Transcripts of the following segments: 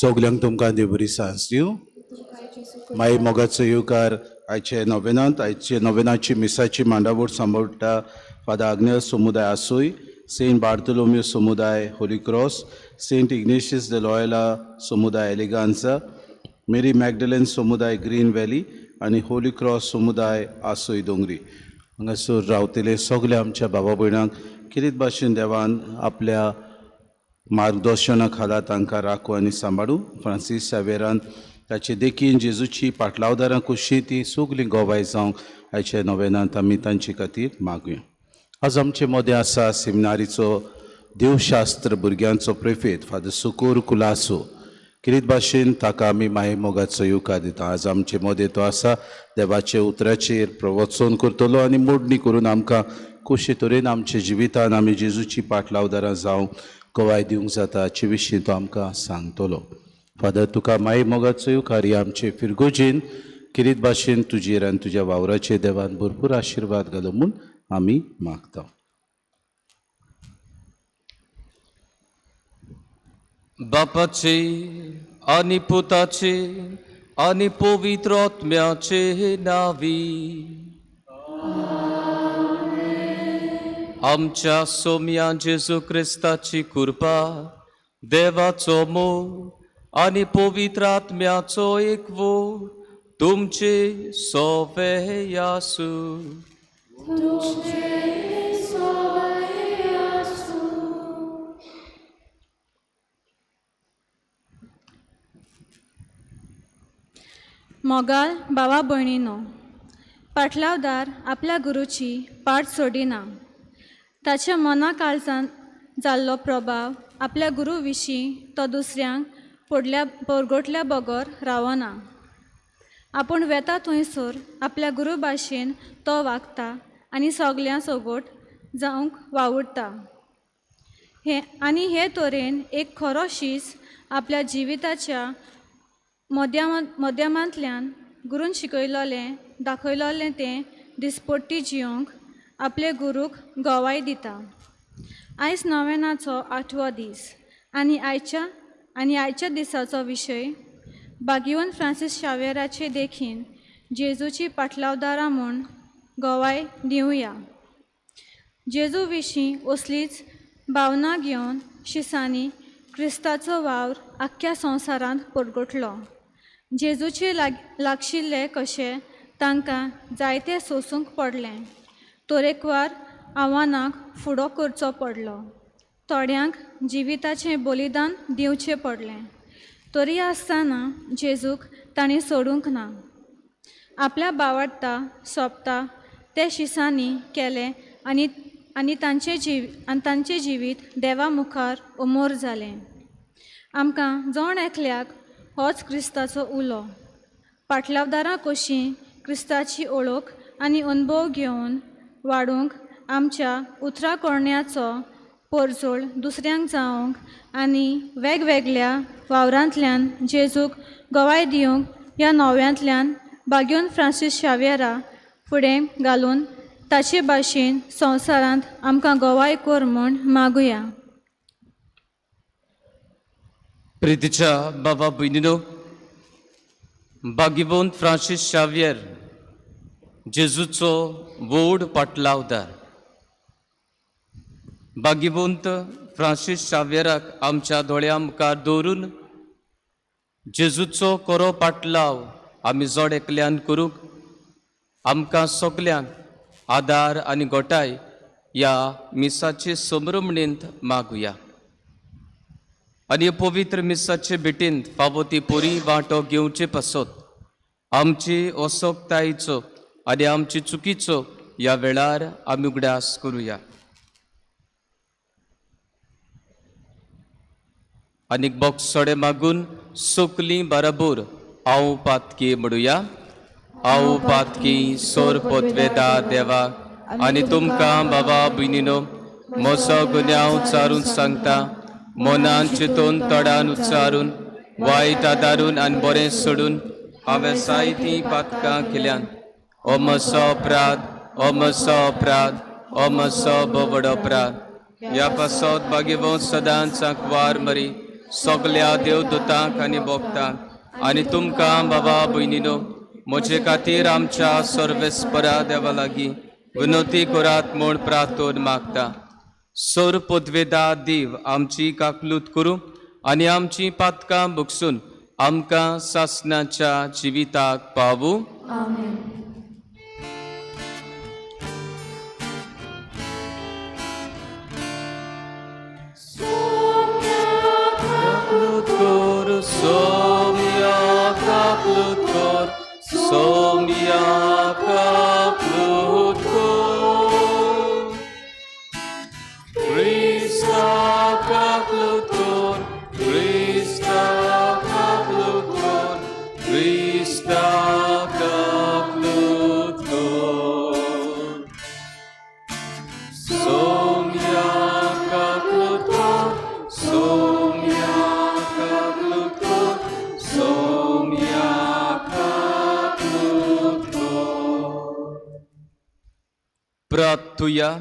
सगल्यांक तुमकां देव बरी सांज दिवं. माई मोगाचो येवकार आयचे नोवेनाची मिसाची मांडावळ सांबाळटा फादर आग्नेल समुदाय आसूय, सेंट बार्थोलोम्यू समुदाय Holy Cross, Saint Ignatius de Loyola समुदाय एलिगांजा, मेरी मॅगडलेन समुदाय ग्रीन व्हॅली आनी होली क्रॉस समुदाय आसूय दोंगरी हांगासर रावतले सगल्या आमच्या भावा भयणांक कितें भाशेन देवान आपल्या मार्गदर्शना खाला तांकां राखू आनी सांबाळूं. फ्रांसीस शावेरान ताचे देखीन जेजूची पाटलावदारां कशी ती सगलीं गोवाय जावंक आयच्या नोवेनांत आमी तांचे खातीर मागुया. आज आमचे मदें आसा सेमिनारीचो देवशास्त्र भुरग्यांचो प्रेफेत फादर सुकूर कुलासो. कितें भाशेन ताका आमी माये मोगाचो येवकार दिता. आज आमचे मदें तो आसा देवाचे उतराचेर प्रवचन करतलो आनी मोडणी करून आमकां कशे तरेन आमच्या जिवितान आमी जेजूची पाटलावदारां जावंक गोवाय दिवंक जाता हाचे विशीं तो आमकां सांगतलो. फादर तुका माये मोगाचो येवकार ह्या आमचे फिरगोजेन कितें भाशेन तुजेर आनी तुज्या वावराचेर देवान भरपूर आशिर्वाद घालो म्हूण आमी मागता. बापाचे आनी पुताचे आनी पवित्र आत्म्याचे नावी. आमच्या सोम्या जेजू क्रिस्ताची कृपा, देवाचो मोग आनी पवित्र आत्म्याचो एकवो तुमचे सोबे आसूं. मोगाल भावा भयणीनो, पाटलावदार आपल्या गुरूची पाट सोडिना. ताच्या मना काळजान जाल्लो प्रभाव आपल्या गुरू विशीं तो दुसऱ्यांक पोरगोटल्या बगर रावना. आपूण वेता थंयसर आपल्या गुरू भाशेन तो वागता आनी सगळ्यां सोगोट जावंक वावुरता. हे तरेन एक खरो शीस आपल्या जिविताच्या मध्यमांतल्यान गुरून शिकयलोलें दाखयलोलें तें दिसपट्टी जियोंक आपले गुरूक गोवाय दिता. आयज नोवेनाचो 8वो दीस आनी आयच्या दिसाचो विशय बागिवन फ्रांसीस शावेराचे देखीन जेजूची पाटलावदारां म्हूण गोवाय दिवया. जेजू विशीं असलीच भावना घेवन शिसांनी क्रिस्ताचो वावर आख्ख्या संवसारांत परगटलो. जेजूचे लागशिल्ले कशें तांकां जायते सोंसूंक पडलें. तरेकवार आव्हानांक फुडो करचो पडलो. थोड्यांक जिविताचें बलिदान दिवचें पडलें. तरी आसतना जेजूक तांणी सोडूंक ना. आपल्या भावार्था सोंपता ते शिसांनी केलें आनी तांचें जिवीत देवा मुखार उमोर जालें. आमकां जण एकल्याक होच क्रिस्ताचो उलो. पाटलावदारां कशीं क्रिस्ताची ओळख आनी अनुभव घेवन वाडूंक आमच्या उतरां कोरण्याचो परजोळ दुसऱ्यांक जावंक आनी वेगवेगळ्या वावरांतल्यान जेजूक गोवाय दिवंक ह्या नव्यांतल्यान बागिवन फ्रांसीस शावेरा फुडें घालून ताचे भाशेन संवसारांत आमकां गोवाय कोर म्हूण मागुया. प्रितीच्या बाबा भयणीनो, बागिवंत फ्रांसीस शावेर जेजूचो व्हड पाटलावदार. बागिवंत फ्रांसीस शावेराक आमच्या दोळ्यां मुखार दवरून जेजूचो खरो पाटलाव आमी जोड एकल्यान करूंक आमकां सगल्यांक आदार आनी गोटाय ह्या मिसाचे समरमणेंत मागुया. आनी पवित्र मिसाचे भेटेंत फावो ती पोरी वांटो घेवचे पासत आमची असोक्तायेचो आनी आमची चुकीचो ह्या वेळार आमी उगडास करुया. आनीक बोगसोडे मागून सोकलीं बराबर हांव पातकी म्हणुया. हांव पातकी सोर पोतवेदा देवा आनी तुमकां बाबा भयणीनो म्हजो गुन्यांव चारून सांगता. मनान चिंतून तोडान उच्चारून वायट आदारून आनी बरें सोडून हांवें जायतीं पातकां केल्यान. ओ म्हजो अपराध, ओ म्हजो अपराध, ओ म्हजो व्हड अपराध. ह्या पासत बागिवंत सदांच वार मरी सगल्या देवदूतांक आनी भोगतांक आनी तुमकां बाबा भयणीनो म्हजे खातीर आमच्या सर्वेस्परा देवा लागीं विनोती करात म्हूण प्रार्थना मागता. सोर पदवेदा देव आमची काकलूत करूं आनी आमची पातकां भुगसून आमकां सासणाच्या जिविताक पावूं. Somia kaplut kor, somia kaplut kor. Krista kaplut kor, Krista kaplut kor, Krista kaplut kor. Somia kaplut kor, somia kaplut kor, somia kaplut kor. प्रार्थुया.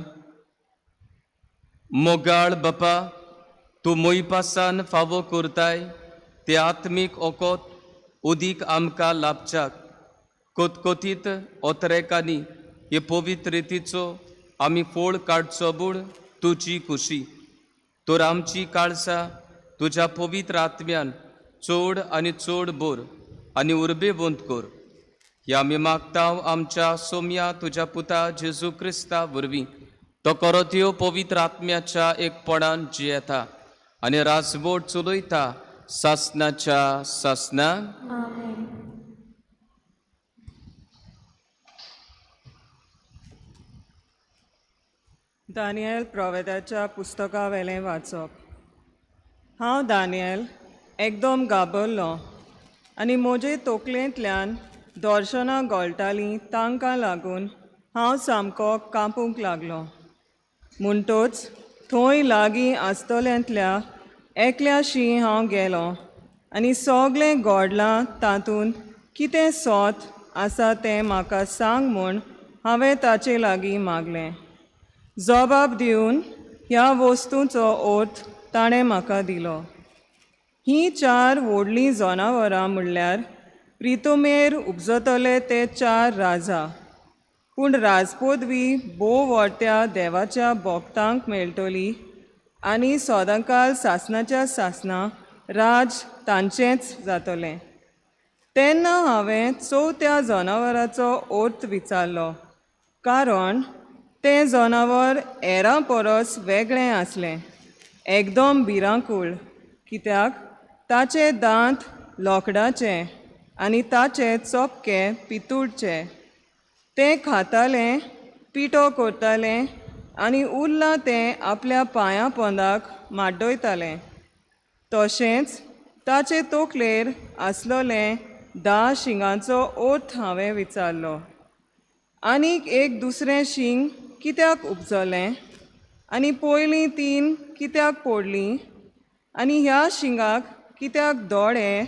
मोगाळ बापा, तूं मोई पासान फावो करताय ते आत्मीक ओकोत उदीक आमकां लाभच्याक कोतकोतीत ओतरेकांनी हे पवित्र रितीचो आमी फोळ काडचो बूड तुजी खुशी. तर आमची काळसा तुज्या पवित्र आत्म्यान चोड आनी चोड बोर आनी उर्बेवंत कर. हे आमी मागतांव आमच्या सोम्या तुज्या पुता जेजू क्रिस्ता वरवीं. तो करत्यो पवित्र आत्म्याच्या एकपणान जियेता आनी राजवट चलयता सासणाच्या सासणाक. दानियल प्रोवेदाच्या पुस्तका वेलें वाचप. हांव दानियल एकदम गाबरलो आनी म्हजे तोकलेंतल्यान दर्शनां गळटालीं तांकां लागून हांव सामको कांपूंक लागलो. म्हणटच थंय लागीं आसतल्यांतल्या एकल्याशी हांव गेलो आनी सगलें घडलां तातूंत कितें सोत आसा तें म्हाका सांग म्हूण हांवें ताचे लागीं मागलें. जबाब दिवन ह्या वस्तूंचो अर्थ ताणें म्हाका दिलो. हीं 4 व्हडलीं जनावरां म्हणल्यार प्रितुमेर उपजतले ते 4 राजा. पूण राजपदवी भोव व्हडट्या देवाच्या भोगतांक मेळटली आनी सदांकाल सासणाच्या सासणां राज तांचेंच जातलें. तेन्ना हांवें 4थ्या जनावराचो अर्थ विचारलो, कारण तें जनावर हेरां परस वेगळें आसलें, एकदम भिरांकूळ, कित्याक ताचे दांत लोखडाचे आनी ताचे चोपके पितूळचे. तें खातालें, पिठो करतालें आनी उरलां तें आपल्या पांयां पोंदाक माड्डयतालें. तशेंच ताचे तोकलेर आसलोलें 10 शिंगांचो अर्थ हांवें विचारलो. आनीक एक दुसरें शींग कित्याक उपजलें आनी पयलीं 3 कित्याक पडलीं आनी ह्या शिंगाक कित्याक दोळे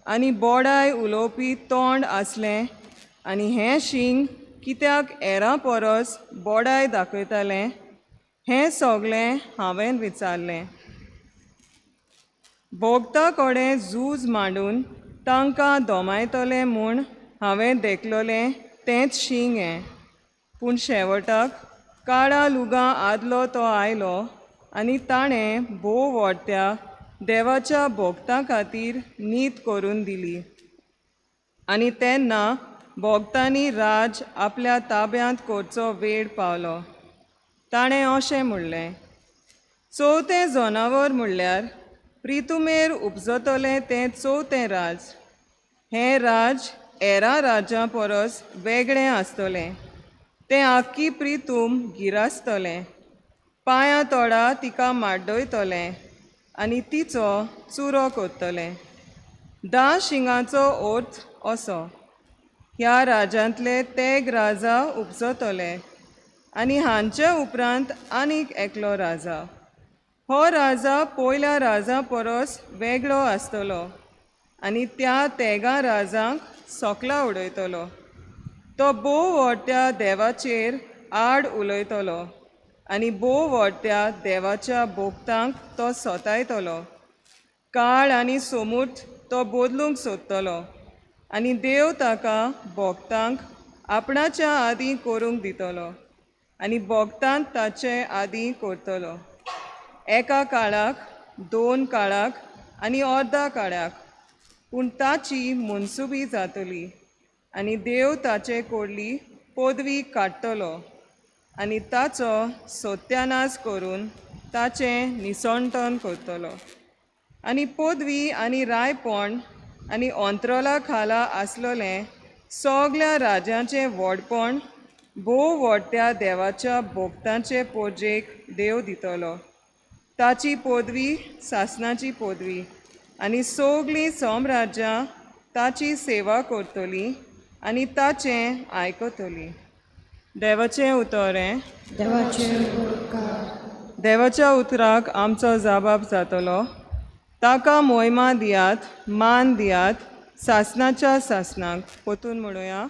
आनी बोडाय उलोवपी तोंड आसलें आनी हें शींग कित्याक हेरां परस बोडाय दाखयतालें, हें सगलें हांवें विचारलें. भोगता कडेन झूज मांडून तांकां दोमायतलें म्हूण हांवें देखलोलें तेंच शींग हें. पूण शेवटाक काळा लुगां आदलो तो आयलो आनी ताणें भोव व्हडट्या देवाच्या भोगतां खातीर न्हीद करून दिली. आनी तेन्ना भोगतांनी राज आपल्या ताब्यांत करचो वेळ पावलो. ताणें अशें म्हणलें, 4थें जनावर म्हणल्यार प्रितुमेर उपजतलें तें 4थें राज. हें राज हेरां राजां परस वेगळें आसतलें. तें आख्खी प्रितूम गिरासतलें, पांयां तोडा तिका माड्डयतलें आनी तिचो चुरो करतलें. 10 शिंगांचो अर्थ असो, ह्या राजांतले तेग राजा उपजतले आनी हांचे उपरांत आनीक एकलो राजा. हो राजा पयल्या राजा परस वेगळो आसतलो आनी त्या तेगा राजांक सोकला उडयतलो. तो भोव व्हडट्या देवाचेर आड उलयतलो आनी भोव व्हडट्या देवाच्या भोगतांक तो सोतायतलो. काळ आनी सोमूत तो बदलूंक सोदतलो आनी देव ताका भोगतांक आपणाच्या आदीं करूंक दितलो आनी भोगतांत ताचे आदीं करतलो. एका काळाक, 2 काळाक आनी अर्दा काळाक, पूण ताची मनसुबी जातली आनी देव ताचे कडली पदवी काडटलो आनी ताचो सत्यानाश करून ताचें निसणटण करतलो. आनी पदवी आनी रायपण आनी अंतरला खाला आसलोलें सगल्या राजांचें व्हडपण भोव व्हडट्या देवाच्या भोगतांचे पोरजेक देव दितलो. ताची पदवी सासणाची पदवी आनी सगलीं सम्राज्यां ताची सेवा करतलीं आनी ताचें आयकतलीं. देवाचें उतोरें. देवाच्या उतराक आमचो जबाब जातलो. ताका मोहिमा दियात, मान दियात, सासणाच्या सासणाक. पोतून म्हणुया.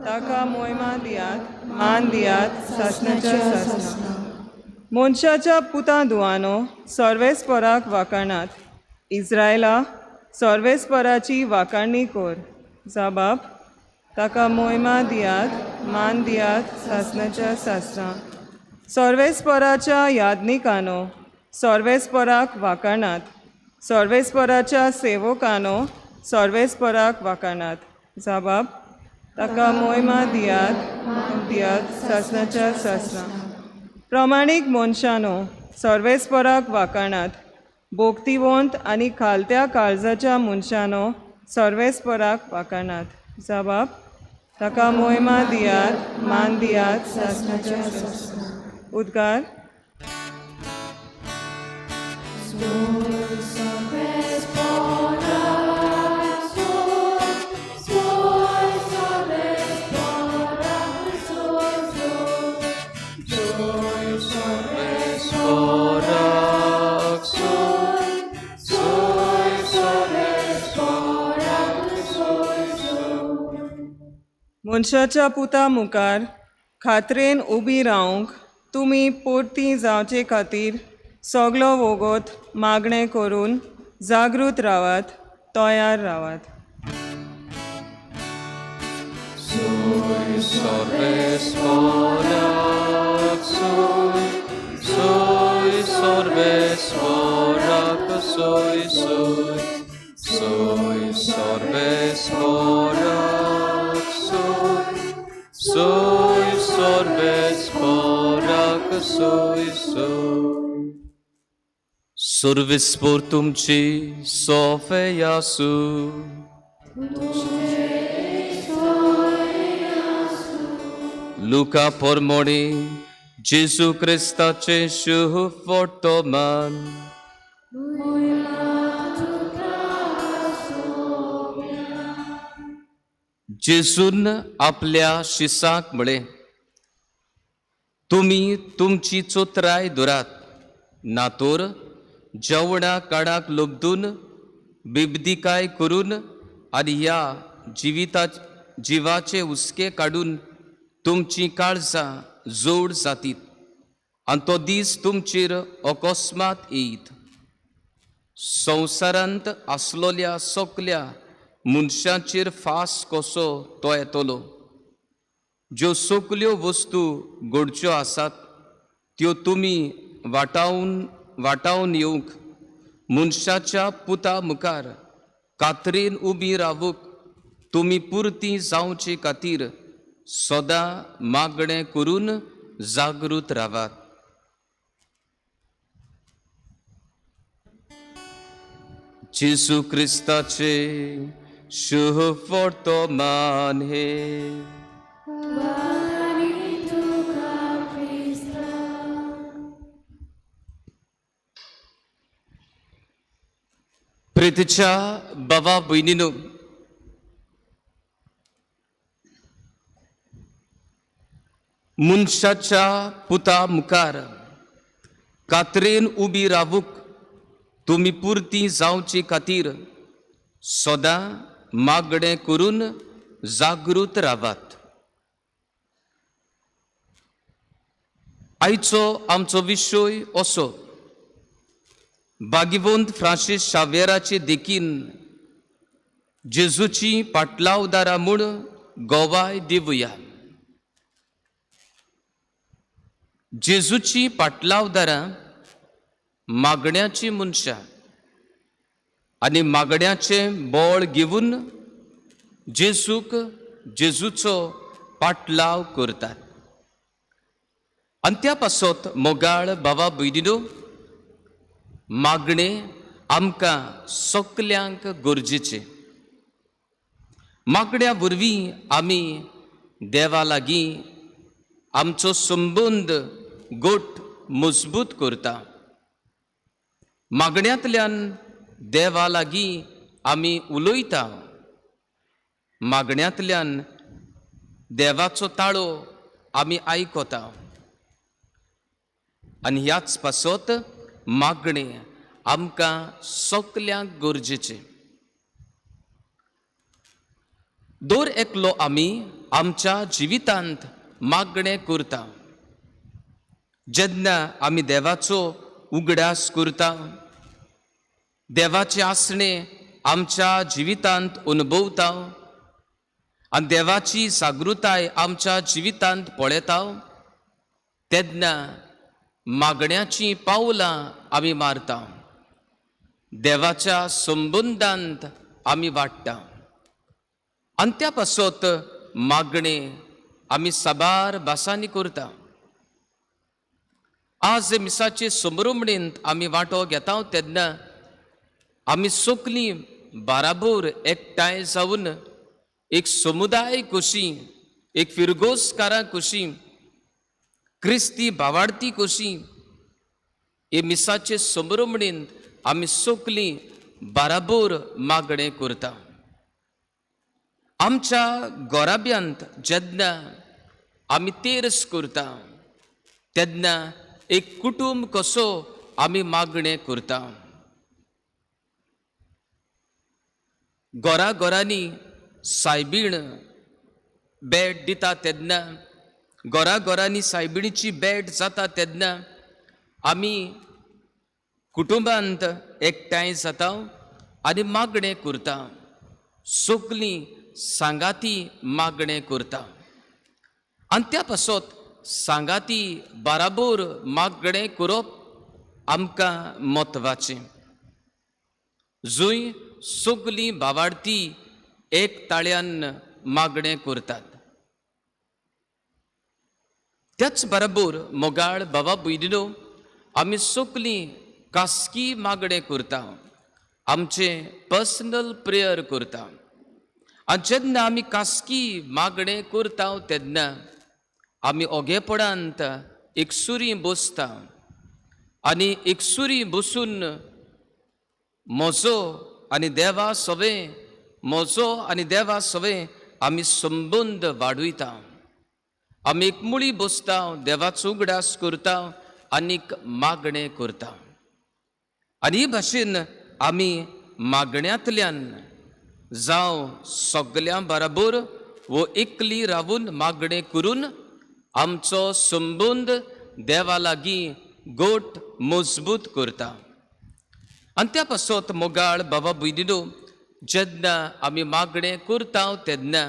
ताका मोहिमा दियात, मान दियात, सासणाच्या सासणाक. मनशाच्या पुतां दुआनो सर्वेस्पराक वाखाणात. इस्रायला, सर्वेस्पराची वाखाणणी कर. जबाब. ताका मोहिमा दियात, मान दियात, सासणाच्या सासणाक. सर्वेस्पराच्या याज्ञिकानो सर्वेस्पराक वाखाणात. सर्वेस्पराच्या सेवकानो सर्वेस्पराक वाखाणात. जबाब. ताका मोहिमा दियात, सासणाच्या सासणाक. प्रमाणीक मनशानो सर्वेस्पराक वाखाणात. भोगतीवंत आनी खालत्या काळजाच्या मनशानो सर्वेस्पराक वाखाणात. जबाब. ताका मोहिमा दियात, मान दियात, सासणाच्या सासणाक. उद्गार. मनशाच्या पुता मुखार खात्रेन उबी रावंक तुमी पोरती जावचे खातीर सगलो वोगोत मागणें करून जागृत रावात, तयार रावात. Survispor तुमची सोफे यासू. लुका पोरमोणी जेसू क्रिस्ताचे शुभ वर्तमान. जेसून आपल्या शिसाक म्हळे, तुम्ही तुमची चोत्राय दुरात, नातोर जेवणा काळाक लोबदून बिबदिकाय करून आनी ह्या जिवाचे हुस्के काडून तुमची काळजां जोड जातीत आनी तो दीस तुमचेर अकस्मात येयत. संवसारांत आसलोल्या सगल्या मनशांचेर फास कसो तो येतलो. ज्यो सगल्यो वस्तू घडच्यो आसात त्यो तुमी वाटावन येवंक मनशाच्या पुता मुखार कात्रेन उबी रावूंक तुमी पुर्ती जावचे खातीर सदां मागणें करून जागृत रावात. जेसू क्रिस्ताचे शुभ वर्तमान हे. प्रितीच्या बाबा भयणीनो, मनशाच्या पुता मुखार कात्रेन उबी रावूंक तुमी पुर्ती जावचे खातीर सदां मागणें करून जागृत रावात. आयचो आमचो विशय असो. भागिवंत फ्रांसीस शावेराचे देखीन जेजूची पाटलावदारा म्हूण गोवाय दिवया. जेजूची पाटलावदारा मागण्याची मनशां आनी मागण्याचे बोळ घेवन जेजूक जेजूचो पाटलाव करतात. अंत्या पासत मोगाळ भावा भयणीनो, मागणे आमकां सगल्यांक गरजेचे. मागण्या वरवीं आमी देवा लागीं आमचो संबंद घट मजबूत करता. मागण्यांतल्यान देवा लागीं आमी उलयता. मागण्यांतल्यान देवाचो ताळो आमी आयकता. आनी ह्याच पासत मागणे आमकां सगल्यांक गरजेचे. दर एकलो आमी आमच्या जिवितांत मागणे करता. जेन्ना आमी देवाचो उगडास करता, देवाचे आसणे आमच्या जिवितांत अनुभवता आनी देवाची जागृताय आमच्या जिवितांत पळयता, तेन्ना मागण्याची पावलां आमी मारता. देवाच्या संबंदांत आमी वाडटा. अंत्या पासत मागणे आमी साबार भासांनी करता. आज मिसाचे समरुमणींत आमी वांटो घेता तेन्ना आमी सगलीं बाराबोर एकठांय जावन एक समुदाय कशी, एक फिरगोसकारां कशी, क्रिस्ती भावार्थी कशी हे मिसाचे समरुमणींत आमी सगलीं बाराबोर मागणे करता. आमच्या गोराब्यांत जेन्ना आमी तेरस करता तेन्ना एक कुटुंब कसो आमी मागणे करता. घोरांनी सायबीण भेट दिता तेन्ना, घोरांनी सायबिणीची भेट जाता तेन्ना आमी कुटुंबांत एकठांय जाता आनी मागणे करता. सगलीं सांगाती मागणे करता. आनी त्या पासत सांगाती बाराबोर मागणे करप आमकां म्हत्वाचें. जंय सगलीं भावार्थी एक ताळ्यान मागणे करतात. त्याच बरोबर मोगाळ भावा भयणीनो, आमी सगलीं खासगी मागणे करता. आमचे पर्सनल प्रेयर करता. आनी जेन्ना आमी खासगी मागणे करता तेन्ना आमी ओगेपणांत एकसुरी बसता आनी एकसुरी बसून म्हजो आनी देवा सवें, म्हजो आनी देवा सवें आमी संबंद वाडयता. आमी एकमुळी बसता, देवाचो उगडास करता आनीक मागणे करता. आनी हे भाशेन आमी मागण्यांतल्यान जावं सगल्यां बरोबर वो एकली रावून मागणे करून आमचो संबंद देवा लागीं घट मजबूत करता. आनी त्या पासत मोगाळ भावा भयणीनो, जेन्ना आमी मागणे करता तेन्ना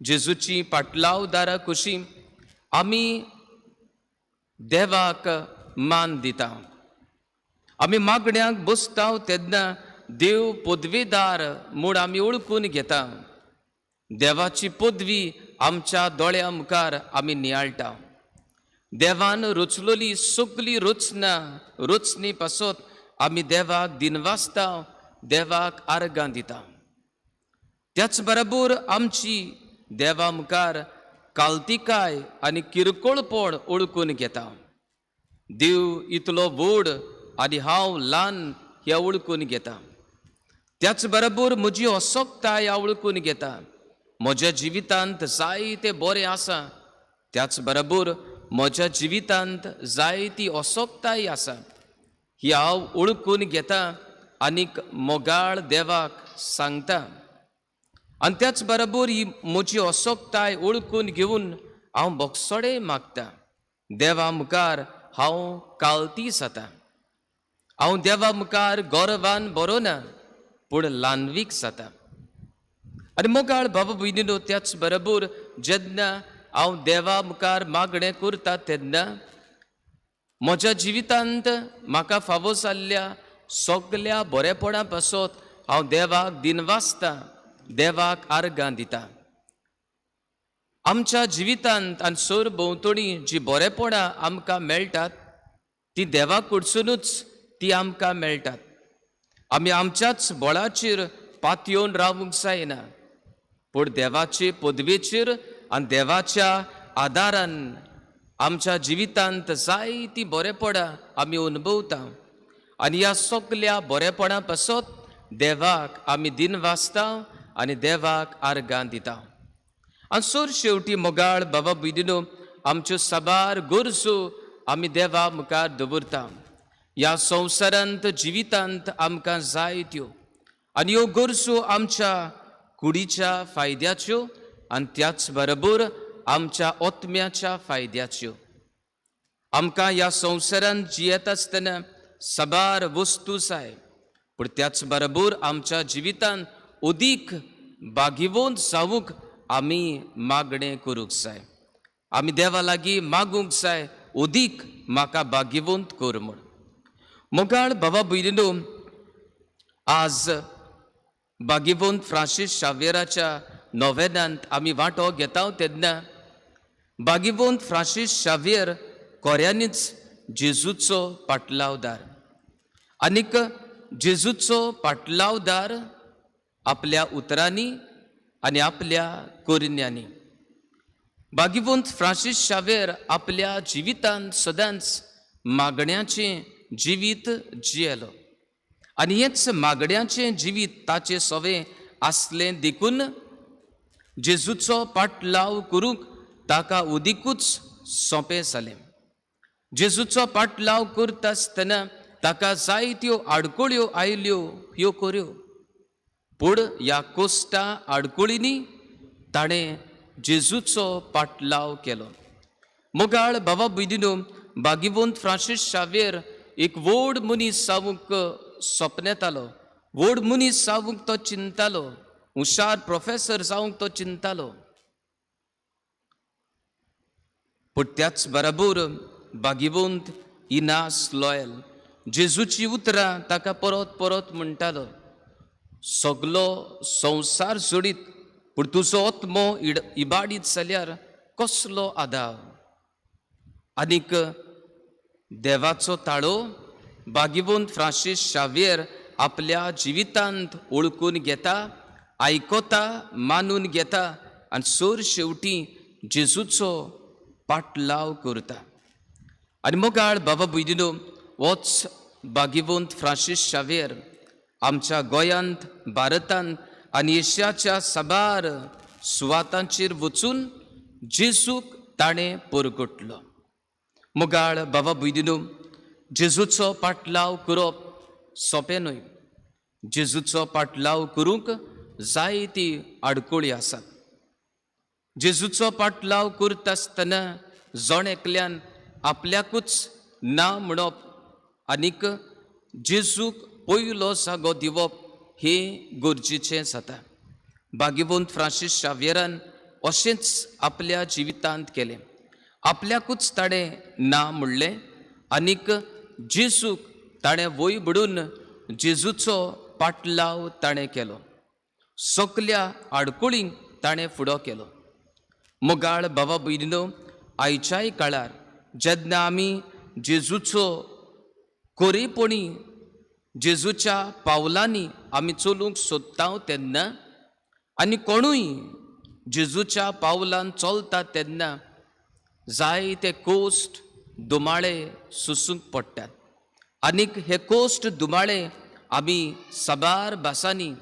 जेजूची पाटलावदारा कशी आमी देवाक मान दिता. आमी मागण्यांक बसता तेन्ना देव पदवेदार म्हूण आमी ओळखून घेता. देवाची पदवी आमच्या दोळ्या मुखार आमी नियाळटा. देवान रचलोली सगली रचनी पासत आमी देवाक दिनवासता, देवाक आर्गां दिता. त्याच बरोबर आमची देवा मुखार काल्तिकाय आनी किरकोळपण ओळखून घेता. देव इतलो व्हड आनी हांव ल्हान हें ओळखून घेता. त्याच बरोबर म्हजी असोक्ताय हांव ओळखून घेता. म्हज्या जिवितांत जायते बरें आसा, त्याच बरोबर म्हज्या जिवितांत जायती असोक्ताय आसा. ही हांव ओळखून घेता आनीक मोगाळ देवाक सांगता. आनी त्याच बरोबर ही म्हजी असोक्ताय ओळखून घेवन हांव बोगसोडे मागता. देवा मुखार हांव काळती जाता. हांव देवा मुखार गौरवान बरो ना पूण ल्हानवीक जाता. आनी मोगाळ बाबा भयणीनो, त्याच बरोबर जेन्ना हांव देवा मुखार मागणें करता तेन्ना म्हज्या जिवितांत म्हाका फावो जाल्ल्या सगल्या बरेपणा पासत हांव देवाक दिनवासता, देवाक आर्गां दिता. आमच्या जिवितांत आनी सोर भोंवतणी जी बरेपणां आमकां मेळटात ती देवा कडसूनच ती आमकां मेळटात. आमी आमच्याच बळाचेर पातयेवन रावूंक जायना, पूण देवाचे पदवेचेर आनी देवाच्या आदारान आमच्या जिवितांत जायतीं बरेपणां आमी अनुभवता. आनी ह्या सगल्या बरेपणां पासत देवाक आमी दिनवासता आनी देवाक आर्गां दिता. आनी सोर शेवटी मोगाळ बाबा भयणीनो, आमच्यो साबार गरजो आमी देवा मुखार दवरता. ह्या संवसारांत जिवितांत आमकां जायत्यो, आनी ह्यो गरजो आमच्या कुडीच्या फायद्याच्यो आनी त्याच बरोबर आमच्या आत्म्याच्या फायद्याच्यो. आमकां ह्या संवसारांत जियेत आसतना साबार वस्तू जाय, पूण त्याच बरोबर आमच्या जिवितांत अदीक बागिवंत जावूंक आमी मागणें करूंक जाय. आमी देवा लागीं मागूंक जाय, अदीक म्हाका बागिवंत कर म्हूण. मोगाळ बाबा भयणीनो, आज बागिवंत फ्रांसीस शावेराच्या नोवेनांत आमी वांटो घेता तेन्ना बागिवंत फ्रांसीस शावेर कोऱ्यांनीच जेजूचो पाटलावदार. आनीक जेजूचो पाटलावदार आपल्या उतरांनी आनी आपल्या कोरिन्यांनी. बागिवंत फ्रांसीस शावेर आपल्या जिवितांत सदांच मागण्याचें जिवीत जियेलो. आनी हेच मागण्याचें जिवीत ताचें सवें आसलें देखून जेजूचो पाटलाव करूंक ताका उदीकूच सोंपें जालें. जेजूचो पाटलाव करता आसतना ताका जायत्यो आडकोळ्यो आयल्यो ह्यो खऱ्यो, पूण ह्या कोश्टा आडकोळींनी ताणें जेजूचो पाटलाव केलो. मोगाळ बाबा भयणीनो, बागिवंत फ्रांसीस शावेर एक व्हड मनीस जावूंक सपन येतालो, व्हड मनीस जावूंक तो चिंतालो, हुशार प्रोफेसर जावंक तो चिंतालो. पूण त्याच बरोबर बागिवंत इनास लॉयल जेजूची उतरां ताका परत परत म्हणटालो, सगलो संवसार सोडीत पूण तुजो आत्मो इबाडीत जाल्यार कसलो आदाव. आनीक देवाचो ताळो बागिवंत फ्रांसीस शावेर आपल्या जिवितांत ओळखून घेता, आयकोता, मानून घेता आनी सोर शेवटी जेजूचो पाटलाव करता. आनी मोगाळ बाबा भयणीनो, होच बागिवंत फ्रांसीस शावेर आमच्या गोंयांत, भारतांत आनी एशियाच्या साबार सुवातांचेर वचून जेजूक ताणें परगटलो. मोगाळ बाबा भयणीनो, जेजूचो पाटलाव करप सोंपें न्हय. जेजूचो पाटलाव करूंक जायती आडकोळी आसात. जेजूचो पाटलाव करता आसतना जण एकल्यान आपल्याकूच ना म्हणप आनीक जेजूक पयलो जागो दिवप हें गरजेचें जाता. बागिवंत फ्रांसीस शावेरान अशेंच आपल्या जिवितांत केलें. आपल्याकूच ताणें ना म्हणलें आनीक जेजूक ताणें वयभडून जेजूचो पाटलाव ताणें केलो. सगल्या आडकोळींक ताणें फुडो केलो. मोगाळ बाबा भयणीनो, आयच्याय काळार जेन्ना आमी जेजूचो कोरेपणी जेजूच्या पावलांनी आमी चलूंक सोदता तेन्ना आनी कोणूय जेजूच्या पावलान चलता तेन्ना जायते कोश्ट दुमाळे सुसूंक पडटात. आनीक हे कोश्ट दुमाळे आमी साबार भासांनी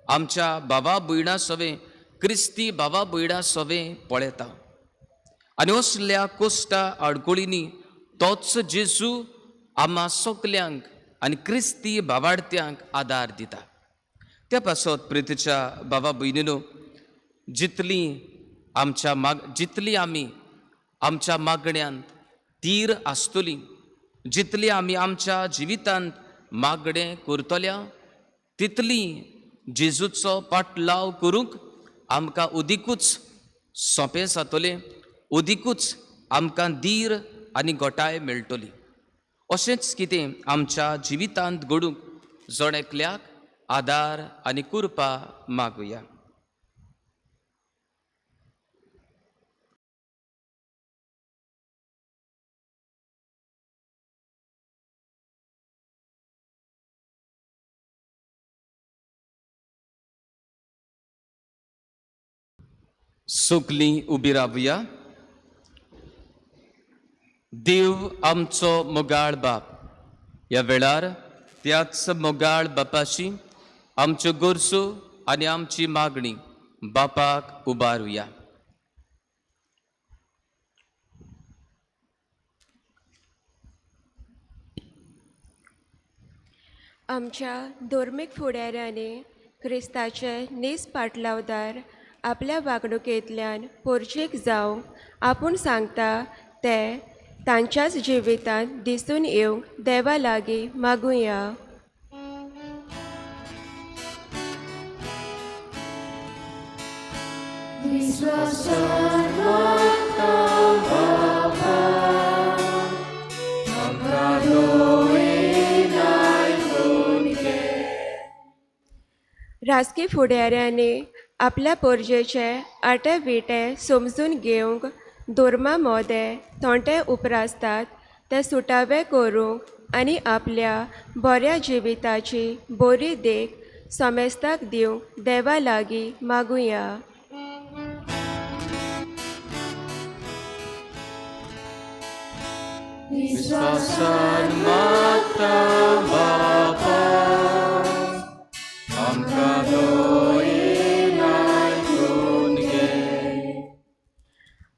आमच्या भावा भयणां सवें, क्रिस्ती भावा भयणां सवें पळयता. आनी असल्या कोश्टा आडकोळींनी तोच जेजू आम्हा सगल्यांक आनी क्रिस्ती भावार्थ्यांक आदार दिता. त्या पासत प्रितीच्या भावा भयणीनो, जितली आमी आमच्या मागण्यांत तीर आसतली जितली आमी आमच्या जिवितांत मागणें करतल्या तितली जेजूचो पाटलाव करूंक आमकां उदिकूच सोंपें जातलें, उदिकूच आमकां धीर आनी घोटाय मेळटली. अशेंच कितें आमच्या जिवितांत घडूंक जण एकल्याक आदार आनी कृपा मागुया. सुकलीं उबी रावया. देव आमचो मोगाळ बाप, ह्या वेळार त्याच मोगाळ बापाची आमच्यो गरजो आनी आमची मागणी बापाक उबारुया. आमच्या धर्मीक फुडाऱ्यांनी क्रिस्ताचे नीज पाटलावदार आपल्या वागणुकेंतल्यान पोरचेक जावंक आपूण सांगता ते तांच्याच जिवितांत दिसून येवंक देवा लागीं मागुया. राजकी फुडाऱ्यांनी आपल्या पोरजेचे आटे विटे समजून घेवंक धर्मा मोदे थोंटे उपरासतात ते सुटावे करूंक आनी आपल्या बऱ्या जिविताची बरी देख समेस्ताक दिवंक देवा लागीं मागुया. विश्वासान मागता बापा, आमकां दोयेनाय करून घे.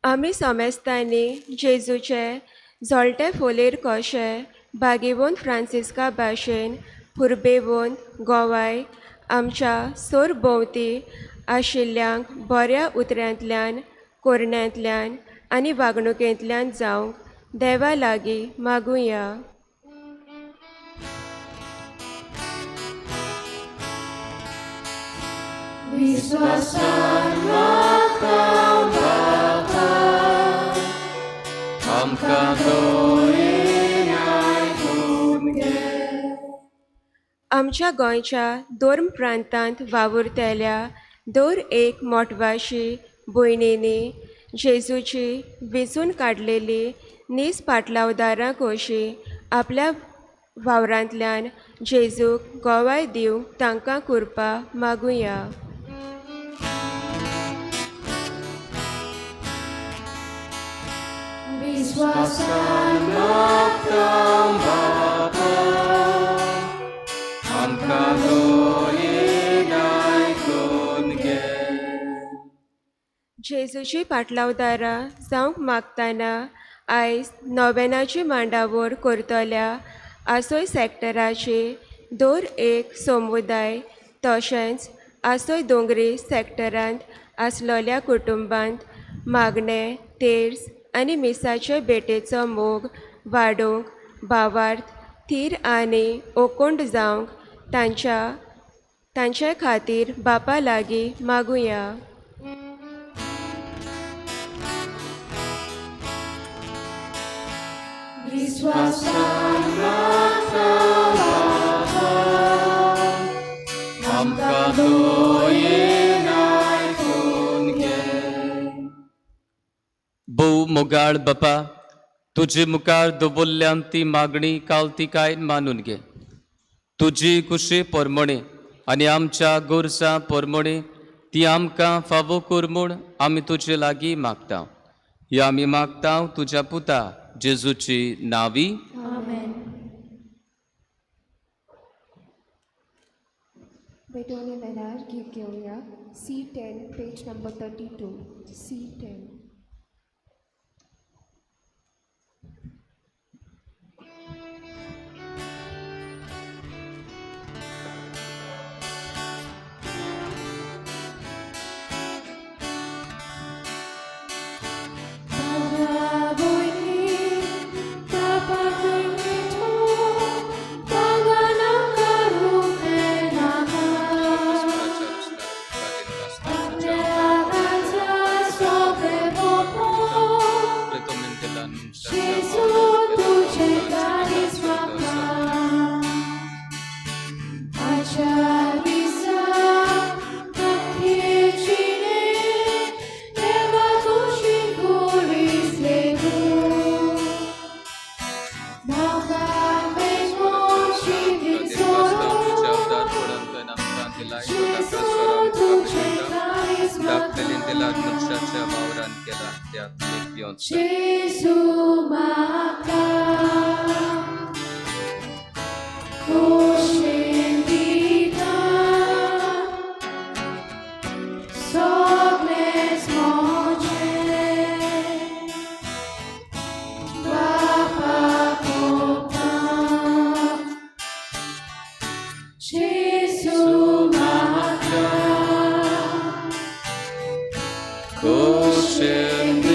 आमी समेस्तांनी जेजूचे जोलटे फोलेर कशे बागेवंत फ्रांसिस्का भाशेन हुर्बेवंत गोवाय आमच्या सोर भोंवती आशिल्ल्यांक बऱ्या उतऱ्यांतल्यान कोरण्यांतल्यान आनी वागणुकेंतल्यान जावंक देवा लागीं मागुया. विश्वासान मागता बापा, आमकां दोयेनाय करून घे. आमच्या गोंयच्या दोन प्रांतांत वावुरतेल्या दर एक मोटवाशी भयणींनी जेजूची वेंचून काडलेली नीज पाटलावदारां कशी आपल्या वावरांतल्यान जेजूक गोवाय दिवंक तांकां कृपा मागुया. विश्वासान मागता बापा, आमकां दोयेनाय करून घे. जेजूची पाटलावदारां जावंक मागतना आयज नोवेनाची मांडावळ करतल्या आसोय सॅक्टराची दर एक समुदाय तशेंच आसोय दोंगरी सॅक्टरांत आसलोल्या कुटुंबांत मागणे, तेर्स आनी मिसाचे भेटेचो मोग वाडोवंक भावार्थ थीर आनी ओकोंड जावंक तांचे खातीर बापा लागीं मागुया. विश्वासान मागता बापा, आमकां दोयेनाय करून घे. भोव मोगाळ बापा, तुजे मुखार दवरल्यान ती मागणी काल मानून घे. तुजी कुशी पोरमणे आनी आमच्या गोरसां पोरमणे ती आमकां फावो कर म्हूण आमी तुजे लागीं मागता. ही आमी मागता तुज्या पुता जेजूची नावी. Beethoven Venar, Gregorian, C10, page number 32. C10. Papa, boy, Papa, boy, केला मनशाच्या वावरान केला त्यात एक पियोंच Gesù mata coscendita sogles moce Bapa Kota Gesù mata Coscendita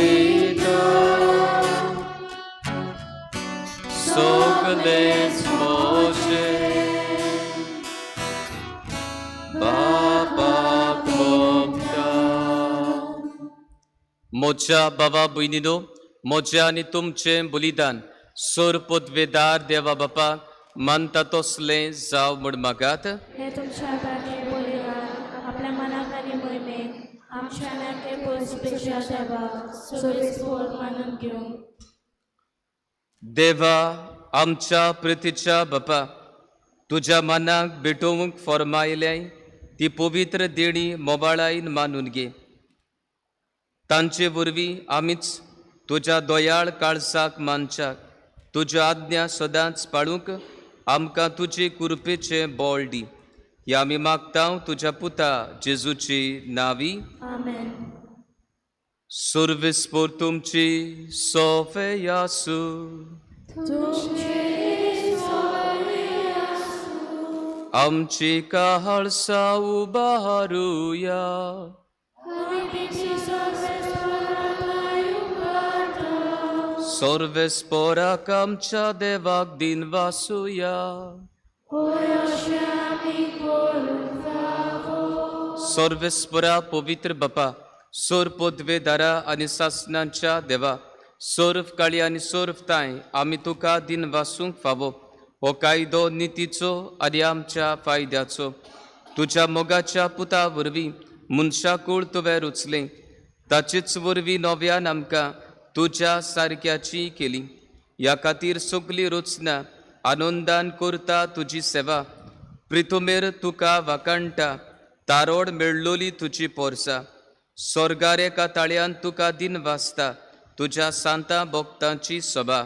sogles moce Baba Kopta मोच्या बाबा बहिणीनो मोचे आणि तुमचे बलिदान सोर पदवेदार देवा बापा मानता तसले जाव म्हण मागात हे तुमच्या प्राणे बोलिदान आपल्या मनात आणि मोहिमेत आमच्या नाके पोचपेक्षा सेवा सोयीस्फोर मानून घेऊन देवा आमच्या प्रीतीच्या बापा तुझ्या मनाक भेटोवंक फरमायले ती पवित्र देणी मोबाळायन मानून घे तांचे वरवीं आमीच तुझ्या दोयाळ काळजाक मानच्याक तुज्यो आज्ञा सदांच पाळूंक आमकां तुजे कृपेचे बोळ दी हे आमी मागतां तुज्या पुता जेजूची नावी आमेन सर्वेस्पोर तुमची सोफे यासू आमची काळसा उबारूया सर्वेस्पोराक आमच्या देवाक दिन वासूया सर्वेस्परा पवित्र बापा सोर पदवेदारा आनी सासणांच्या देवा सोर्फ काळी आनी सोर्फ ताय आमी तुका दिन वासूंक फावो हो कायदो नितीचो आनी आमच्या फायद्याचो तुज्या मोगाच्या पुता वरवीं मनशाकूळ तुवें रुचलें ताचेच वरवीं नव्यान आमकां तुज्या सारक्याची केली ह्या खातीर सगळी रुचना आनंदान करता तुजी सेवा प्रितुमेर तुका वाकाणटा तारोड मेळ्ळोली तुजी पोरसां स्वर्गार एका ताळ्यान तुका दिन वाजता तुज्या सांता भक्तांची सभा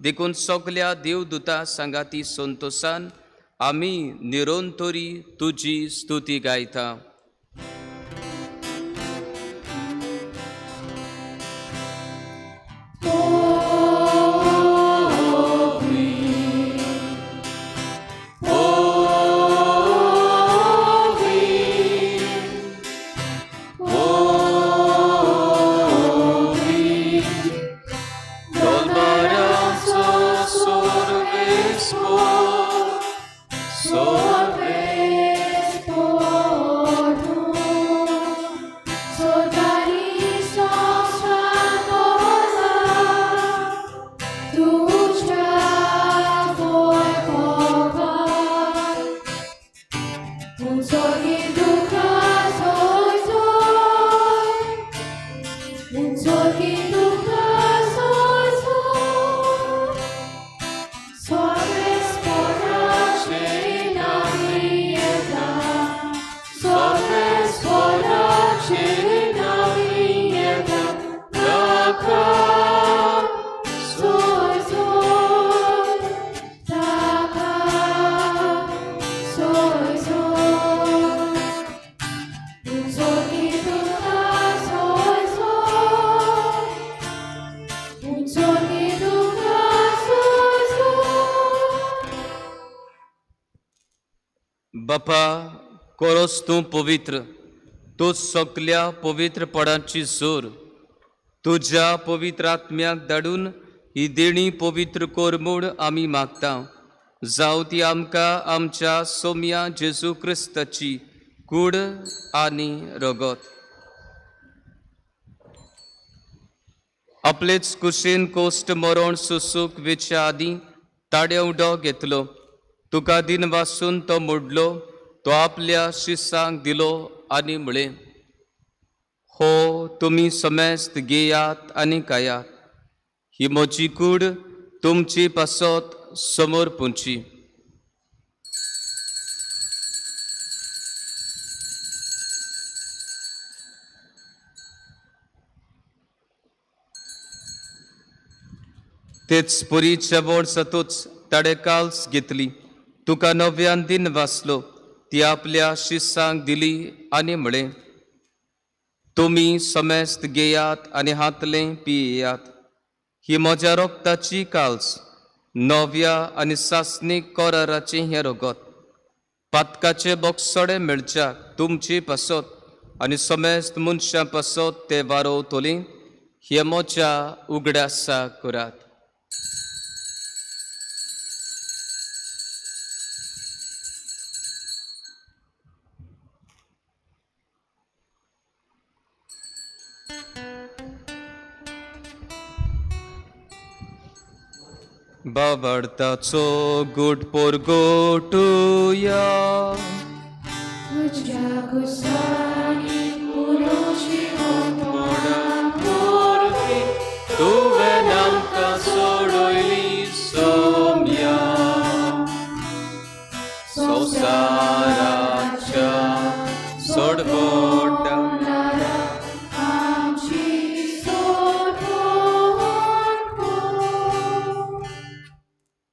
देखून सगल्या देवदूतां सांगाती संतोषान आमी निरोंतरी तुजी स्तुती गायता बापा कोरोस तूं पवित्र तूं सगल्या पवित्रपणाची जोर तुज्या पवित्र आत्म्याक धाडून ही देणी पवित्र कोर म्हूण आमी मागता जावं ती आमकां आमच्या सोम्या जेजू क्रिस्ताची कूड आनी रगत आपलेच कुशीन कोश्ट मरण सुसूक वेच्या आदीं ताड्या उडो घेतलो तुका दिन वासून तो मोडलो तो आपल्या शिसांक दिलो आनी म्हळें हो तुमी समेस्त घेयात आनी खायात ही म्हजी कूड तुमची पासत समोर पुंची तेच पुरीच्या बोड सतूच ताडेकाल्स घेतली तुका नव्यान दिन वाचलो ती आपल्या शिसांक दिली आनी म्हळे तुमी समेस्त घेयात आनी हातले पियेयात ही म्हज्या रोगताची काल्स नव्या आनी सासनीक कोराराचें हें रगत पातकाचे बोक्सडे मेळच्याक तुमची पासत आनी समेस्त मनशां पासत ते वारोवतली हे म्हज्या उगड्यासा करात. बाबार्ताचो गुट पोरगोटुया तुझ्या कुसानी पुरोशी तुवें आमकां सोडयली सोम्या संवसाराच्या सोडवट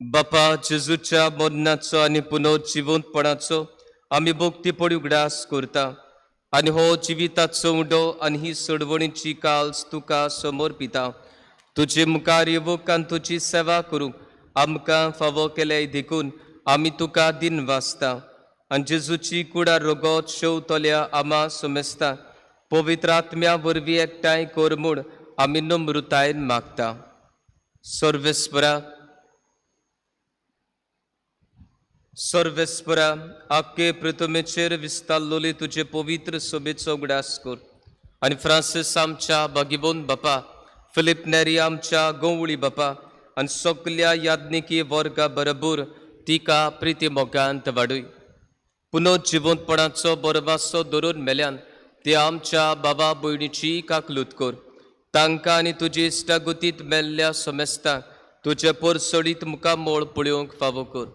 बापा जेजूच्या मरणाचो आनी पुनर्जिवंतपणाचो आमी भोगती पडी उगडास करता आनी हो जिविताचो उडो आनी ही सोडवणीची काल्स तुका समर्पिता. तुजे मुखार येवूंक आनी तुजी सेवा करूंक आमकां फावो केले देखून आमी तुका दिन वाचता आनी जेजूची कुडार रगत शेवतल्या आमा समेस्ता पवित्र आत्म्या वरवीं एकठांय कर म्हूण आमी नम्रतायेन मागता. सर्वेस्परा आख्खे प्रथमेचेर विस्तारलोली तुजे पवित्र सोबेचो उगडास कर आनी फ्रांसीस आमच्या बागिबोन बापा फिलिप नेरी आमच्या गोवळी बापा आनी सगल्या याज्ञिकी वर्गा बरोबर तिका प्रिती मोगांत वाडूय. पुनर्जिवंतपणाचो बरवासो धरून मेल्यान ते आमच्या बाबा भयणीची काकलूत कर तांकां आनी तुजे इश्टागुतीत मेल्ल्या समेस्तांक तुजे परसडीत मुखामोळ पळोवंक फावो कर.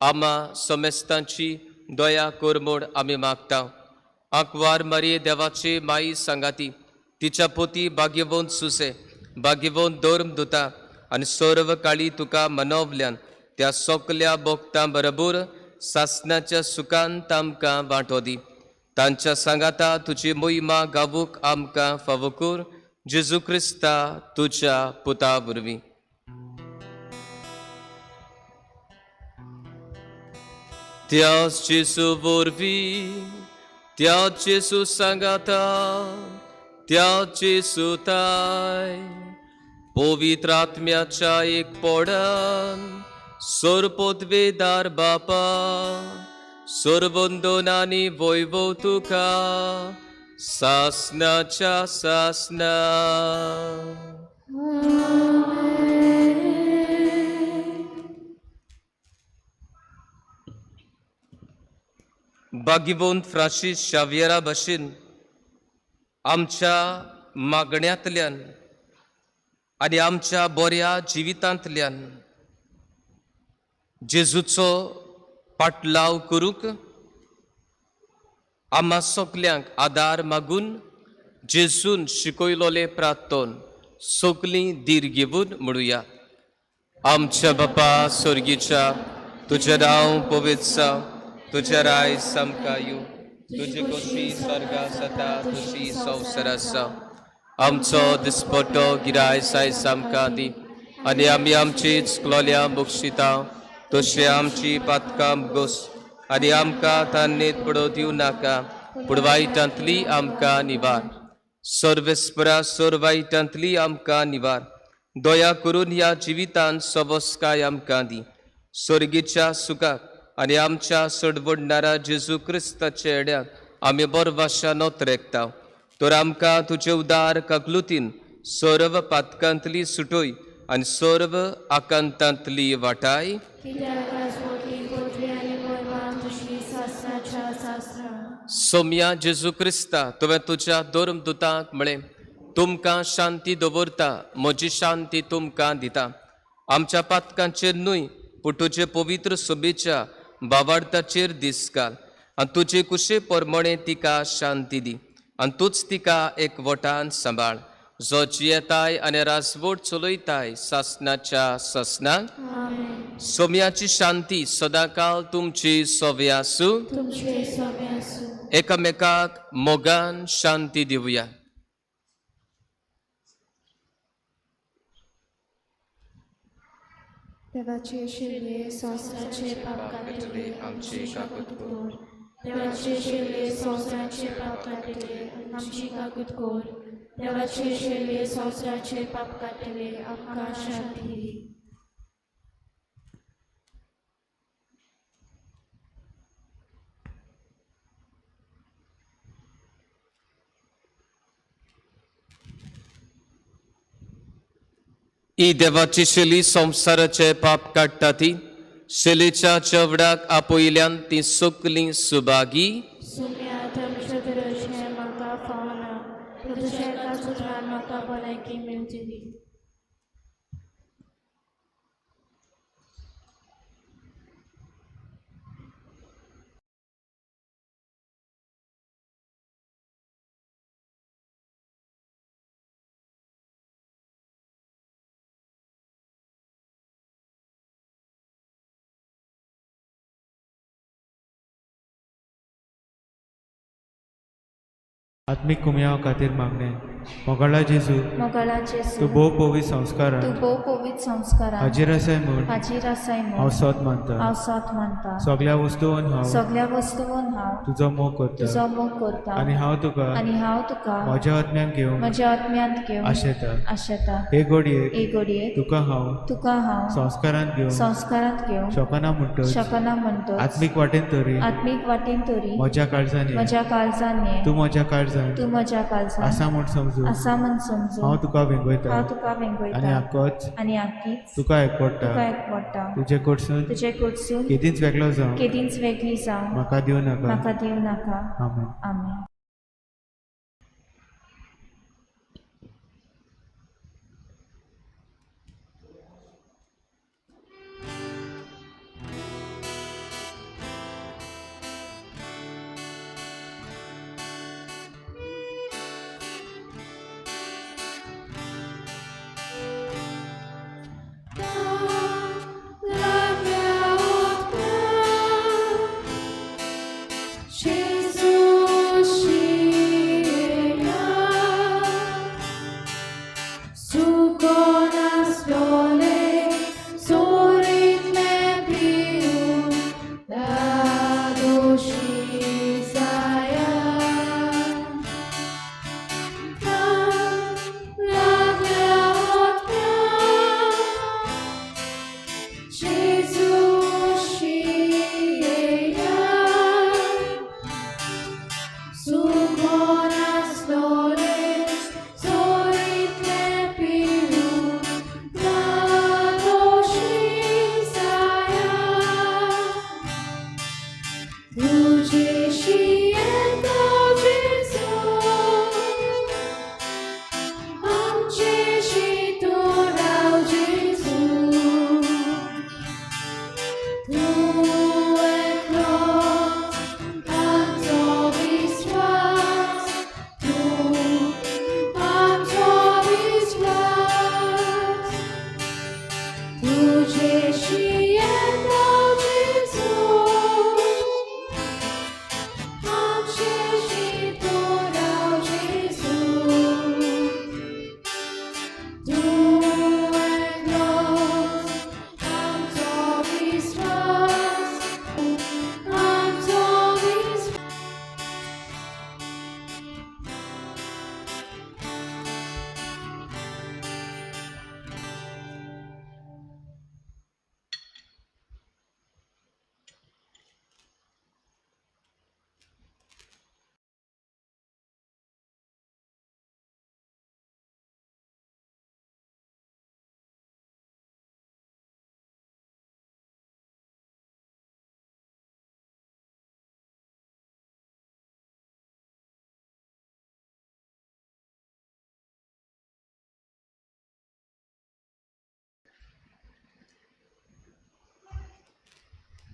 आमा समेस्तांची दया कर म्हूण आमी मागता. आंकवार मारये देवाची माई सांगाती तिच्या पोती भाग्यवंत सुसे भाग्यवंत धर्मदुता आनी सर्व काळी तुका मनवल्यान त्या सगल्या भक्तां बरोबर सासणाच्या सुखांत आमकां वांटो दी. तांच्या सांगाता तुजी मोहिमा गावूंक आमकां फावो कर जेजू क्रिस्ता तुज्या पुता वरवीं. त्याच जेजू वरवीं त्याच जेजू सांगाता त्याच जेजू ताय पवित्र आत्म्याच्या एक पोडान सोरपोतवेदार बापा सोरवंदनानी वैभव तुका सासनाच्या सासना. भाग्यवंत फ्रांसीस शावियरा भाशेन आमच्या मागण्यांतल्यान आनी आमच्या बऱ्या जिवितांतल्यान जेजूचो पाटलाव करूंक आम्हा सगल्यांक आदार मागून जेजून शिकयलोले प्रार्थन सगलीं धीर घेवन म्हणुया. आमच्या बापा स्वर्गीच्या तुजें नांव पवित्र जावं तुजें राय सामका येवं तुजी कशी स्वर्गांत जाता तशी संवसारांत जावं. आमचो दिसपट्टो गिराय आयज आमकां दी आनी आमी आमची चुकलोल्या बक्षिता तशें आमची पातकां घोस आनी आमकां तान्नेत पडो दिवं नाका पूण वायटांतली आमकां निवार. सर्वेस्परा सोर वायटांतली आमकां निवार. दया करून ह्या जिवितान सबस्काय आमकां दी. स्वर्गीच्या सुखाक आनी आमच्या सडवडणारा जेजू क्रिस्ताच्या येड्याक आमी बरवाशा नोतरेकता. तर आमकां तुजे उदार काकलुतीन सर्व पातकांतली सुटोय आनी सर्व आकांतांतली वाटाय. सोम्या जेजू क्रिस्ता तुवें तुज्या धर्मदुतांक म्हळें तुमकां शांती दवरता म्हजी शांती तुमकां दिता. आमच्या पातकांचेर न्हय पूण तुजे पवित्र सोबेच्या बाबार्ताचेर दीस घाल आनी तुजे कुशे परमणे तिका शांती दी आनी तूच तिका एकवटान सांबाळ जो जियेताय आनी राजवट चलयताय सासनाच्या ससनाक. सोम्याची शांती सदांकाळ तुमची सोबे आसूं. तुमचे सोबे आसूं. एकामेकाक मोगान शांती दिवया. देवाचे शिल्ले संवसाराचे पाप काटिले आमचे काकूत कोर. देवाचे शिल्ले संवसाराचे पाप काटिले आमची काकूत कोर. देवाचे शिल्ले संवसाराचे पाप काटिले आमकां शांती दिली. ही देवाची शिली संवसाराचे पाप काडटा ती. शिलेच्या चेवडाक आपयल्यान ती सुकली सुभागी. सुम्या थमचे दरशे म्हाका फावना. तुझे एका सुत्रान म्हाका भलायकी मेळटली. आत्मिक कुमयाव खातीर मागणे. मोगाळा जेजू, मोगाळा तूं जेजू, भोव पवित्र संस्कारान तूं भोव पवित्र संस्कारान हाजीर आसाय म्हूण हाजीर आसाय हांव म्हूण सोत मानता. हांव साथ मानता. सगळ्या वस्तूंन हांव सगळ्या वस्तूंन हांव तुजो मोग करता तुजो मोग करता. आनी हांव तुका आनी हांव तुका म्हज्या आत्म्यान घेवन म्हज्या आत्म्यांत घेवन आशेता. आशेता. हे घडयेक एक घडयेक तुका हांव तुका हांव संस्कारान घेवन संस्कारांत घेवन शोकना म्हणटच शकना म्हणटो आत्मीक वाटेन तरी आत्मीक वाटेन तरी म्हज्या काळजांनी म्हज्या काळजान ये. तूं म्हज्या काळजान तूं म्हज्या काळजान आसा म्हूण समजू आसा म्हण समजू. हांव तुका वेंगयता हांव तुका आनी वेंगयता आक्कोच आनी आख्खीच तुका तुका एकवडटा. एकवडटा. तुजे कडसून तुजे कडसून केदींच वेगळो जावं केदींच वेगळी जावं म्हाका दिवं नाका. म्हाका दिवं नाका. आमेन. आमेन.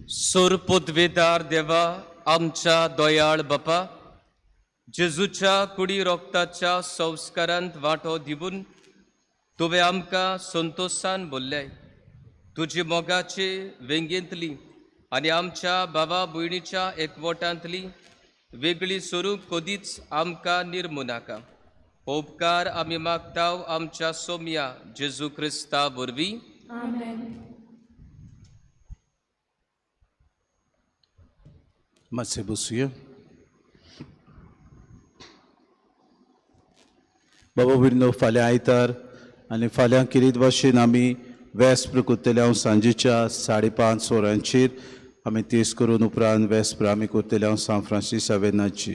सुर पुद्वेदार देवा आमच्या दयाळ बापा, जेजूच्या कुडी रोगताच्या संस्कारांत वांटो दिवन तुवें आमकां संतोशान भरल्याय. तुजी मोगाचे वेंगेंतली आनी आमच्या भावा भयणीच्या एकवटांतली वेगळी स्वरूप कधीच आमकां निर्मू नाका. हो उपकार आमी मागताव आमच्या सोम्या जेजू क्रिस्ता वरवीं. आमेन. मातशें बसुया. बाबा भयणीनो, फाल्यां आयतार आनी फाल्यां किरीत भाशेन आमी वेस्प्र करतले. हांव सांजेच्या 5:30 वरांचेर आमी तेस करून उपरांत वेस्प्र आमी करतले. हांव सान फ्रांसीस अवेनाची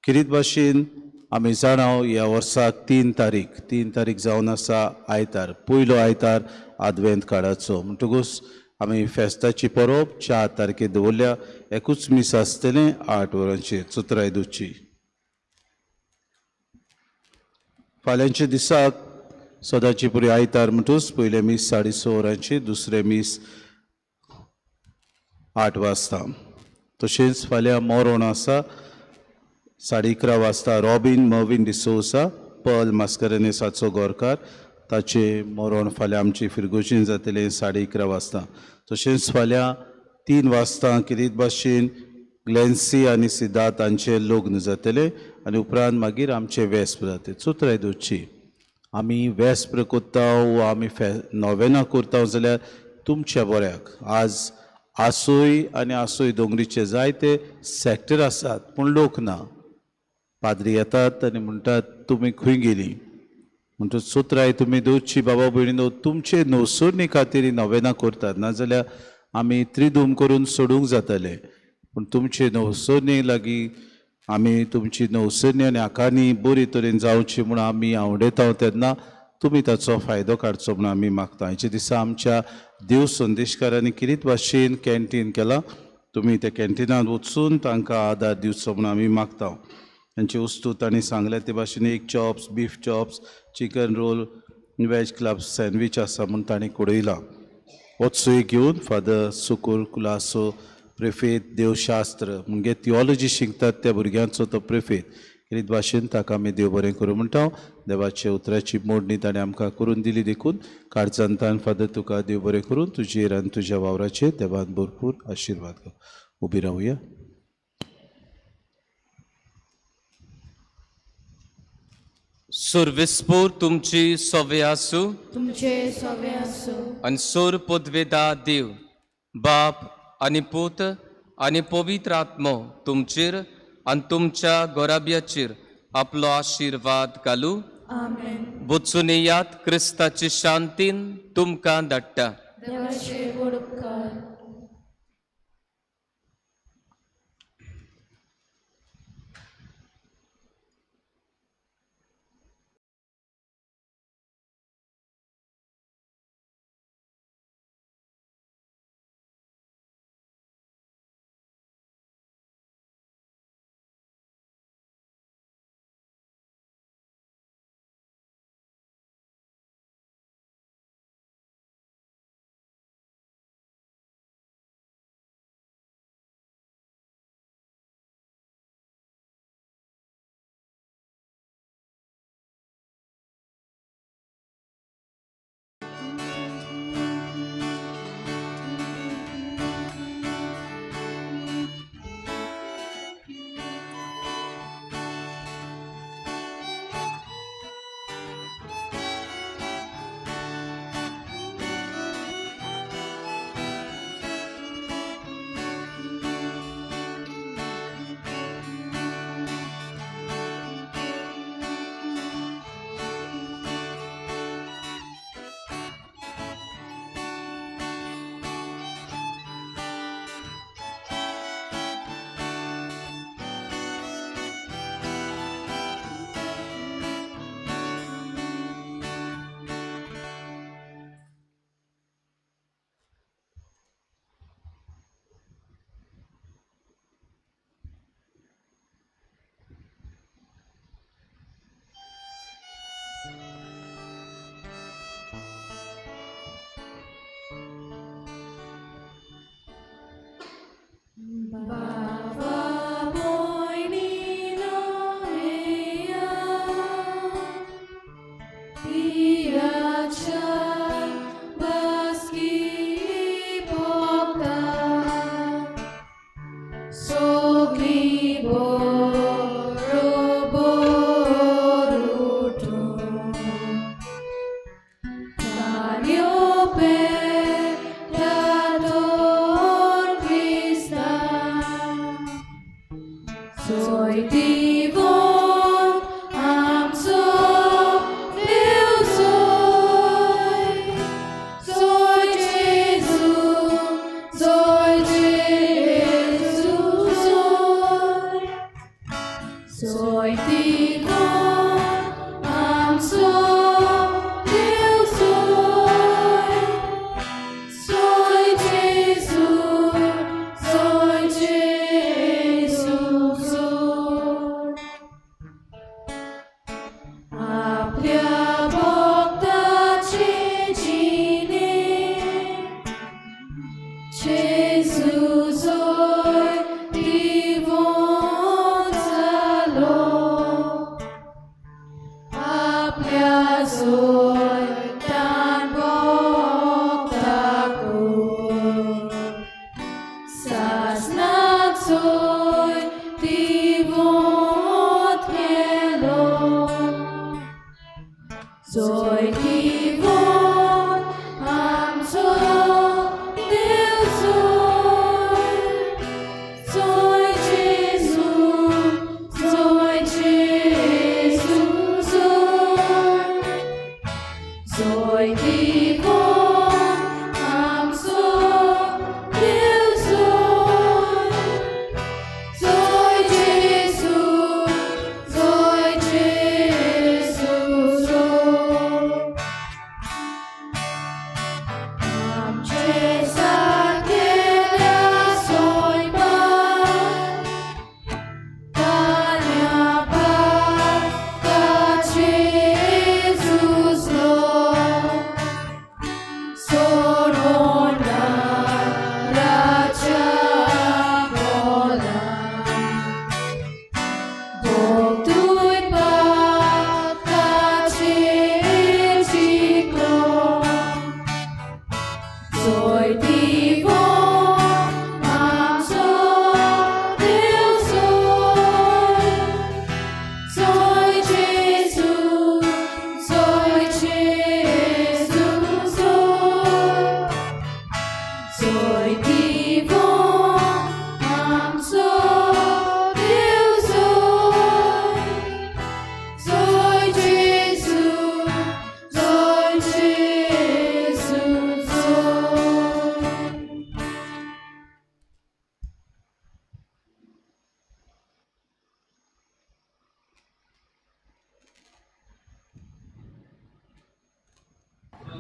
किरीत भाशेन आमी जाणाव ह्या वर्साक 3 तारीख जावन आसा आयतार, पयलो आयतार आदवेंत काळाचो. म्हणटकूच आमी फेस्ताची परब 4 तारखेर दवरल्या. एकूच मीस आसतलें 8 वरांचेर चुत्रायदूची. फाल्यांच्या दिसाक सदांची पुरी आयतार म्हणटूच पयले मीस 6:30 वरांचेर, दुसरे मीस 8 वाजता. तशेंच फाल्यां मोरोण आसा 11:30 वाजता. रॉबिन मर्विन डिसोसा, पर्ल मास्करेनेसाचो गोरकार, ताचे मोरोण फाल्यां आमची फिरगोशीन जातलें 11:30 वाजता. तशेंच फाल्यां 3 वाजता किरीत भाशेन ग्लेन्सी आनी सिद्धार्थ हांचे लग्न जातले आनी उपरांत मागीर आमचे वेस्प्र जातले चुत्रायदूची. आमी वेस्प्र करता वो आमी नोवेना करता जाल्यार तुमच्या बऱ्याक. आज आसोय आनी आसोय दोंगरीचे जायते सॅक्टर आसात पूण लोक ना. पाद्री येतात आनी म्हणटात तुमी खंय गेलीं म्हणटूच सुत्राय तुमी दोतची. बाबा भयणीनो, तुमचे नवसोरणी खातीर नोवेना करतात, नाजाल्यार आमी त्रिधूम करून सोडूंक जाताले. पूण तुमचे नवसोरणी लागीं आमी तुमची नवसोरणी आनी आकानी बरे तरेन जावची म्हूण आमी आवडयता तेन्ना तुमी ताचो फायदो काडचो म्हूण आमी मागता. हेचे दिसा आमच्या देव संदेशकारांनी किरीत भाशेन कॅन्टीन केलां. तुमी त्या कॅन्टिनांत वचून तांकां आदार दिवचो म्हूण आमी मागता. तांचे वस्तू तांणी सांगल्या ते भाशेन एक chops, beef chops, chicken roll, veg club sandwich आसा म्हूण तांणी कळयलां. होच घेवन फादर सुकूर कुलासो प्रेफेत देवशास्त्र म्हणजे थियोलॉजी शिकतात त्या भुरग्यांचो तो प्रेफेत. किरीत भाशेन ताका आमी देव बरें करूं म्हणटा. देवाचे उतराची मोडणी ताणें आमकां करून दिली देखून काळजांतान फादर तुका देव बरें करून तुजेर आनी तुज्या वावराचेर देवान भरपूर आशिर्वाद कर. उबी रावया. सुरविस्पूर तुमची सोवे आसूं तुमचे सवे आसूं. आनी सोर पदवेदा देव बाप आनी पूत आनी पवित्र आत्मो तुमचेर आनी तुमच्या गोराब्याचेर आपलो आशिर्वाद घालूं. आमेन. वचून येयात, क्रिस्ताची शांतीन तुमकां धाडटा. देवाचे गोड उपकार.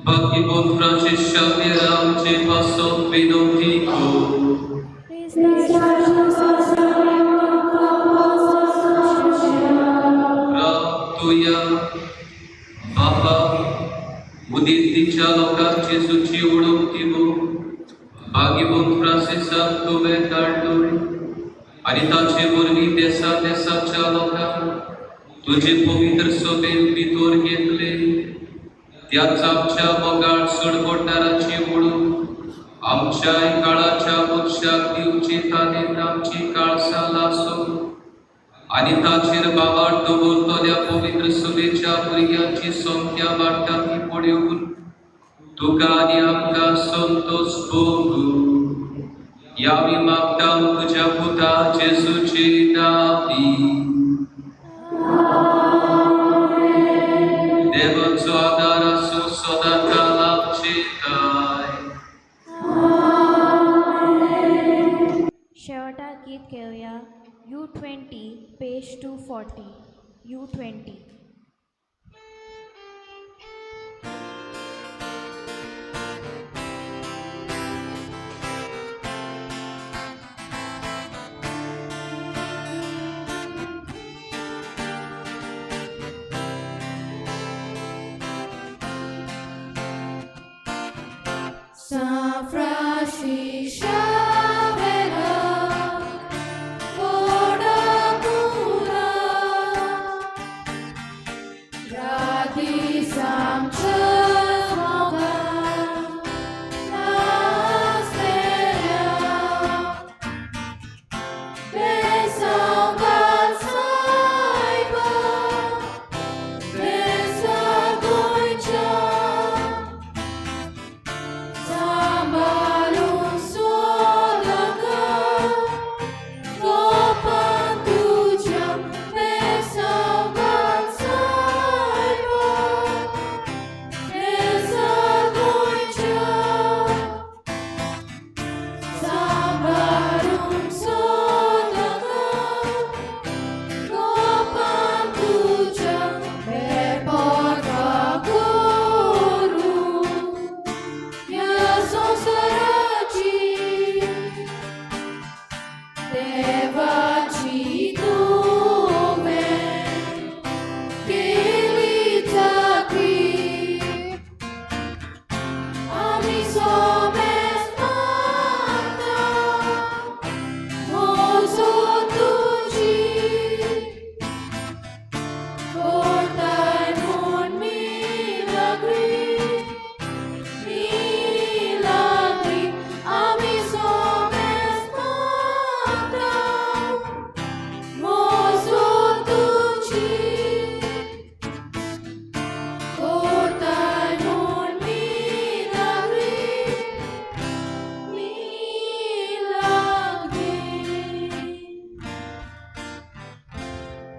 Pagibon Francis Xavier amचे पासोन विनोदी को तुया बापा उदितीच्या लोकांची सूची उडोवची गो भागीबोन फ्रांसिसाक तुवें काडलोय आनी ताचे वरवीं देसा देसाच्या लोकांक तुजे पवित्र सभेन भितर घेतले त्याच आमच्या मोगाळ सडकोटाराची ओळख आमच्या काळाच्या मनशाक दिवची ताणें आमची काळसा लासो आनी ताचेर बाबार दवरतल्या पवित्र सभेच्या भुरग्यांची संख्या वाडटा ती पळोवन तुका आनी आमकां संतोष भोगू यावी मागता तुज्या पुता जेजूचे नांवी देवाचो आदार आसूं सदांकाल आमचे काय शेवटाक गीत घेवया U20 page 240 U20 San Francisco